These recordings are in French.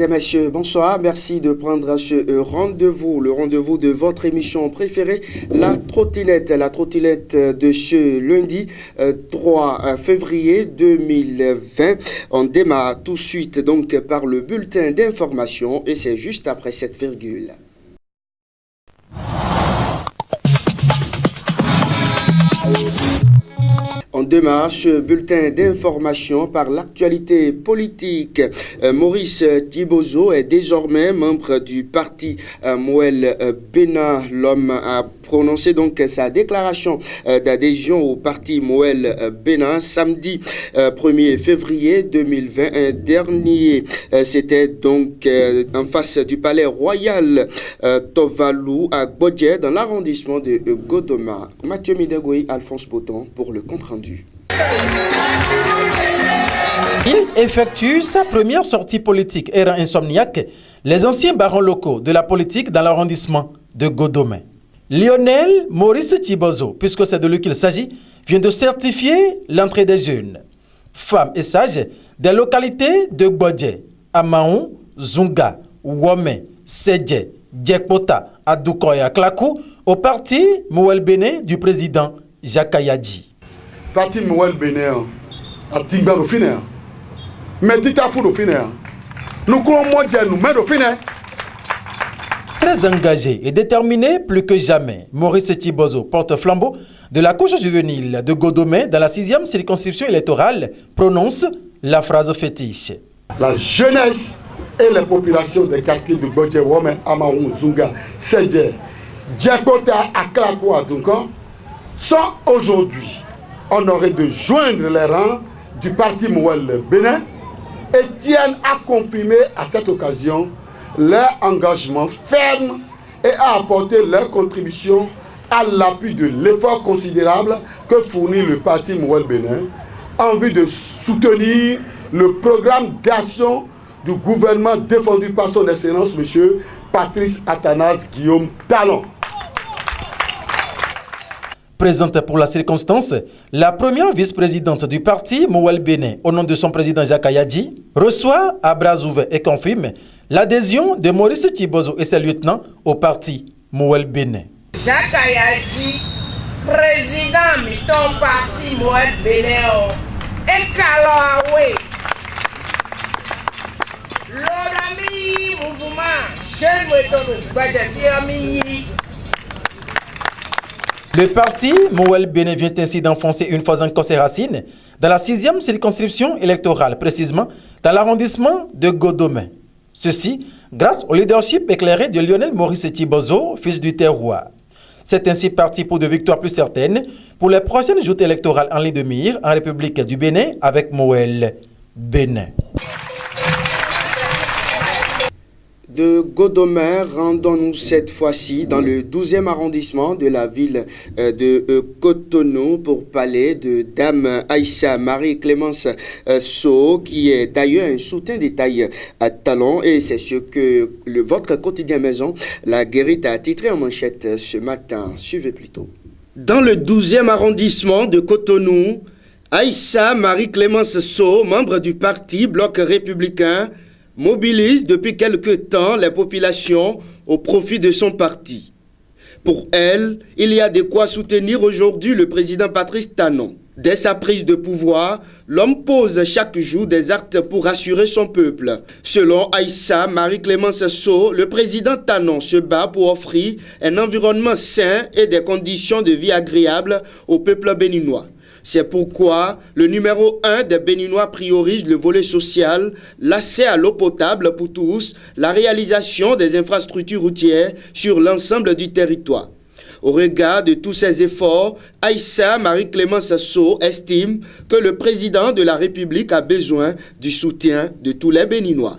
et messieurs, bonsoir. Merci de prendre ce rendez-vous, le rendez-vous de votre émission préférée, la trottinette de ce lundi 3 février 2020. On démarre tout de suite donc par le bulletin d'information et c'est juste après cette virgule. On démarre ce bulletin d'information par l'actualité politique. Maurice Thibozo est désormais membre du parti Mouel Bénin. L'homme a prononcé donc sa déclaration d'adhésion au parti Mouel Bénin samedi 1er février 2020 dernier. C'était donc en face du palais royal Tovalou à Bodje dans l'arrondissement de Godoma. Mathieu Midegoui, Alphonse Poton pour le compte-rendu. Il effectue sa première sortie politique errant insomniaque les anciens barons locaux de la politique dans l'arrondissement de Godoma. Lionel Maurice Thibozo, puisque c'est de lui qu'il s'agit, vient de certifier l'entrée des jeunes, femmes et sages des localités de Bodje, Amaon, Zunga, Wome, Sedje, Djekpota, Adoukoya, Klakou au parti Mouel Bénin du président Jacques Ayadji. Parti Mouel Bénin a Tingba au final. Mais Tita Fou au final. Nous croyons moi nous mais au final. Très engagé et déterminé plus que jamais, Maurice Thibozo, porte-flambeau de la couche juvénile de Godoma dans la 6e circonscription électorale, prononce la phrase fétiche. La jeunesse et les populations des quartiers de Bodje, Wome, Amaon, Zunga, Sedje, Djekpota, Aklakou, Adunko sont aujourd'hui honorés de joindre les rangs du parti Mouel Bénin et tiennent à confirmer à cette occasion leur engagement ferme et à apporter leur contribution à l'appui de l'effort considérable que fournit le parti Mouel Bénin en vue de soutenir le programme d'action du gouvernement défendu par son Excellence M. Patrice Athanase Guillaume Talon. Présente pour la circonstance, la première vice-présidente du parti Mouel Bénin, au nom de son président Jacques Ayadji, reçoit à bras ouverts et confirme l'adhésion de Maurice Thibozo et ses lieutenants au parti Mouel Bénin. Jacques Ayadji, président de ton parti Mouel Bénin, et Kaloawe, l'orami mouvement, jeune méthode de Le parti Mouel Bénin vient ainsi d'enfoncer une fois encore ses racines dans la 6e circonscription électorale, précisément dans l'arrondissement de Godoma. Ceci grâce au leadership éclairé de Lionel Maurice Thibozo, fils du terroir. C'est ainsi parti pour de victoires plus certaines pour les prochaines joutes électorales en ligne de mire en République du Bénin avec Mouel Bénin. De Godoma, rendons-nous cette fois-ci dans le 12e arrondissement de la ville de Cotonou pour parler de Dame Aïssa Marie-Clémence So, qui est d'ailleurs un soutien des tailles à talons, et c'est ce que votre quotidien maison, La Guérite, a titré en manchette ce matin. Suivez plutôt. Dans le 12e arrondissement de Cotonou, Aïssa Marie-Clémence So, membre du parti Bloc républicain, mobilise depuis quelque temps les populations au profit de son parti. Pour elle, il y a de quoi soutenir aujourd'hui le président Patrice Talon. Dès sa prise de pouvoir, l'homme pose chaque jour des actes pour rassurer son peuple. Selon Aïssa Marie-Clémence So, le président Talon se bat pour offrir un environnement sain et des conditions de vie agréables au peuple béninois. C'est pourquoi le numéro 1 des Béninois priorise le volet social, l'accès à l'eau potable pour tous, la réalisation des infrastructures routières sur l'ensemble du territoire. Au regard de tous ces efforts, Aïssa Marie-Clémence So estime que le président de la République a besoin du soutien de tous les Béninois.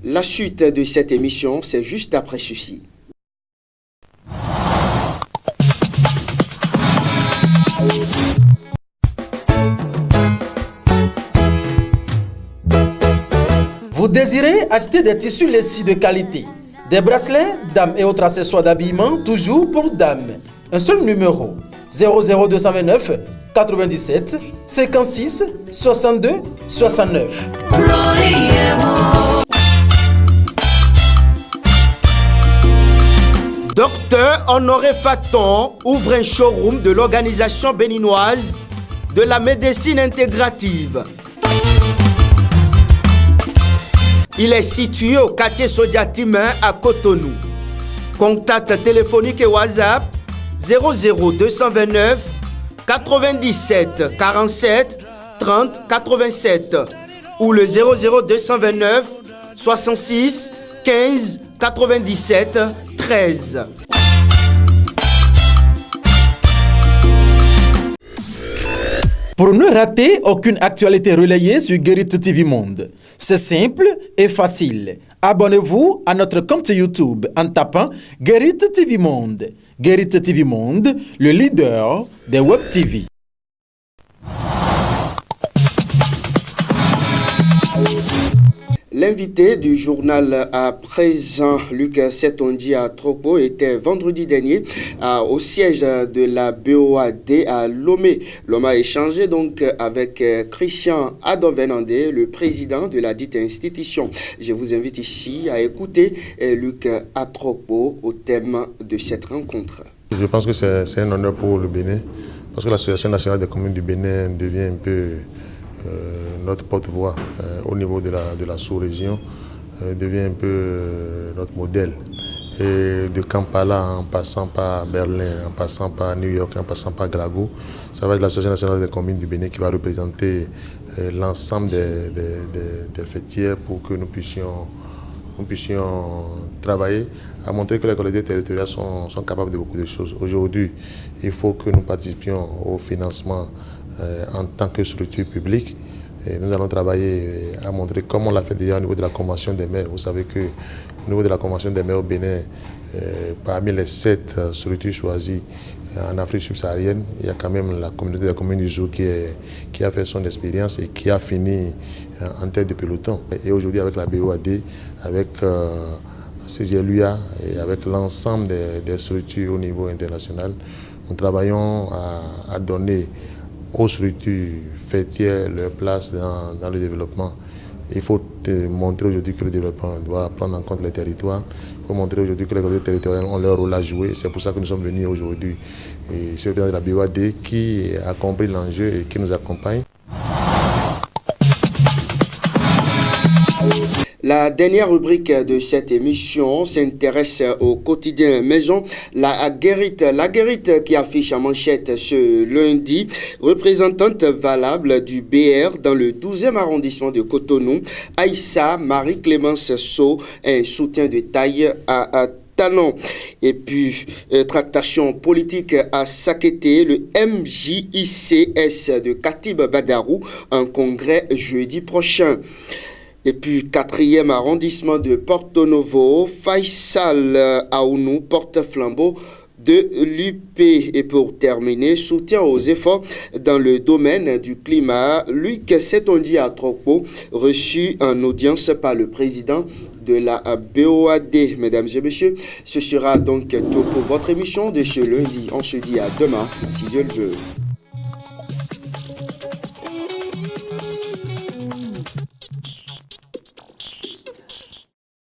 La suite de cette émission, c'est juste après ceci. Vous désirez acheter des tissus lacis de qualité, des bracelets, dames et autres accessoires d'habillement, toujours pour dames. Un seul numéro, 00229 97 56 62 69. Docteur Honoré Faton ouvre un showroom de l'organisation béninoise de la médecine intégrative. Il est situé au quartier Sodiatimain à Cotonou. Contact téléphonique et WhatsApp 00229 97 47 30 87 ou le 00229 66 15 97 13. Pour ne rater aucune actualité relayée sur Guérit TV Monde, c'est simple et facile. Abonnez-vous à notre compte YouTube en tapant Guérit TV Monde. Guérit TV Monde, le leader des Web TV. L'invité du journal à présent, Luc Setondi à Tropo, était vendredi dernier au siège de la BOAD à Lomé. L'homme a échangé donc avec Christian Adovenandé, le président de la dite institution. Je vous invite ici à écouter Luc Atropo au thème de cette rencontre. Je pense que c'est un honneur pour le Bénin, parce que l'Association nationale des communes du Bénin devient un peu notre porte-voix au niveau de la sous-région, devient un peu notre modèle. Et de Kampala, en passant par Berlin, en passant par New York, en passant par Glasgow, ça va être l'Association nationale des communes du Bénin qui va représenter l'ensemble des fêtières pour que nous puissions travailler à montrer que les collectivités territoriales sont capables de beaucoup de choses. Aujourd'hui, il faut que nous participions au financement en tant que structure publique. Et nous allons travailler à montrer comment on l'a fait déjà au niveau de la Convention des maires. Vous savez qu'au niveau de la Convention des maires au Bénin, parmi les 7 structures choisies en Afrique subsaharienne, il y a quand même la communauté des communes du Zou qui a fait son expérience et qui a fini en tête de peloton. Et aujourd'hui, avec la BOAD, avec CGLUA et avec l'ensemble des structures au niveau international, nous travaillons à donner aux structures fêtières leur place dans le développement. Il faut montrer aujourd'hui que le développement doit prendre en compte les territoires. Il faut montrer aujourd'hui que les collectivités territoriales ont leur rôle à jouer. C'est pour ça que nous sommes venus aujourd'hui. Et c'est le président de la BOAD qui a compris l'enjeu et qui nous accompagne. La dernière rubrique de cette émission s'intéresse au quotidien Maison. La guérite qui affiche en manchette ce lundi, représentante valable du BR dans le 12e arrondissement de Cotonou, Aïssa Marie-Clémence So, un soutien de taille à Talon. Et puis, tractation politique à Sakété, le MJICS de Katib Badarou, un congrès jeudi prochain. Et puis, 4e arrondissement de Porto Novo, Faisal Aounou, porte-flambeau de l'UP. Et pour terminer, soutien aux efforts dans le domaine du climat, Luc Setondi à Tropo, reçu en audience par le président de la BOAD. Mesdames et messieurs, ce sera donc tout pour votre émission de ce lundi. On se dit à demain, si Dieu le veut.